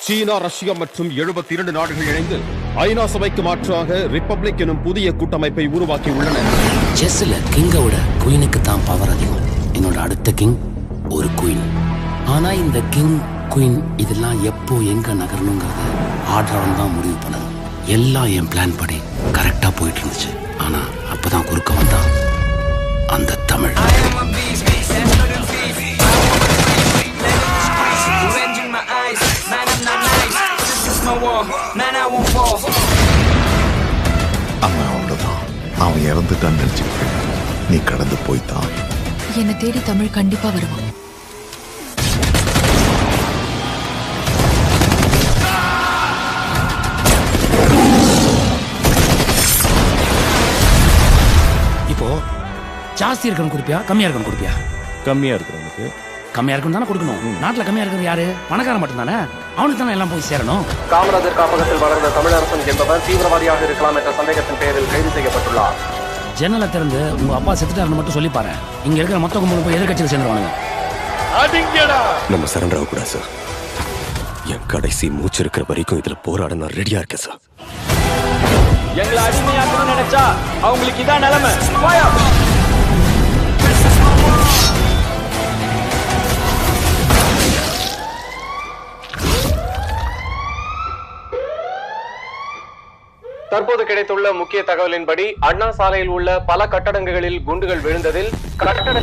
சீனா, Russia மற்றும் 72 நாடுகள் இணைந்து ஐநா சபைக்கு மாற்றாக ரிப்பப்ளிக் எனும் புதிய கூட்டமைப்பை உருவாக்கி உள்ளன. செஸ்ல கிங்கோட குயினுக்கு தான் பவர் அதிகம். என்னோட அடுத்த கிங் ஒரு குயின். ஆனா இந்த கிங் குயின் இதெல்லாம் எப்போ எங்க நகரணுங்கிறத ஆர்டர் தான் முடிவு பண்ணணும். எல்லாம் என் பிளான் படி கரெக்டா போயிட்டு இருந்துச்சு. ஆனா அப்பதான் குறுக்க வந்தான் அந்த தமிழ். அவன் அவ்வளவுதான். அவன் இறந்துட்டான்னு நினைச்சுக்கிட்டு நீ கடந்து போய்தான். என்னை தேடி தமிழ் கண்டிப்பா வருவான். இப்போ ஜாஸ்தி இருக்கணும் கொடுப்பியா, கம்மியா இருக்கணும் கொடுப்பியா? கம்மியா இருக்கிறவங்களுக்கு கம்மியா இருக்கணும் தானே கொடுக்கணும். நாட்டுல கம்மியா இருக்கிறது யாரு? பணக்காரன் மட்டும் தானே. அவனுக்கு தானே எல்லாம் போய் சேரணும். காமராஜர் காப்பகத்தில் வளர்ந்த தமிழரசன் என்பவர் தீவிரவாதியாக இருக்கலாம் என்ற சந்தேகத்தின் பேரில் கைது செய்யப்பட்டுள்ளார். ஜன்னலை திறந்து உங்க அப்பா செத்துட்டாருன்னு மட்டும் சொல்லி பாரு. இங்க இருக்கிற மொத்த கும்பலும் போய் எதிர்கட்சியில் சேர்ந்துருவானுங்க. நம்ம சரண்டர் ஆகக்கூடாது சார். என் கடைசி மூச்சு இருக்கிற வரைக்கும் இதுல போராட நான் ரெடியா இருக்கேன் சார். எங்களை அடிமையாக்கணும்னு நினைச்சா அவங்களுக்கு இதான் நிலைமை. தற்போது கிடைத்துள்ள முக்கிய தகவலின்படி அண்ணா சாலையில் உள்ள பல கட்டடங்களில் குண்டுகள் விழுந்ததில் கட்டட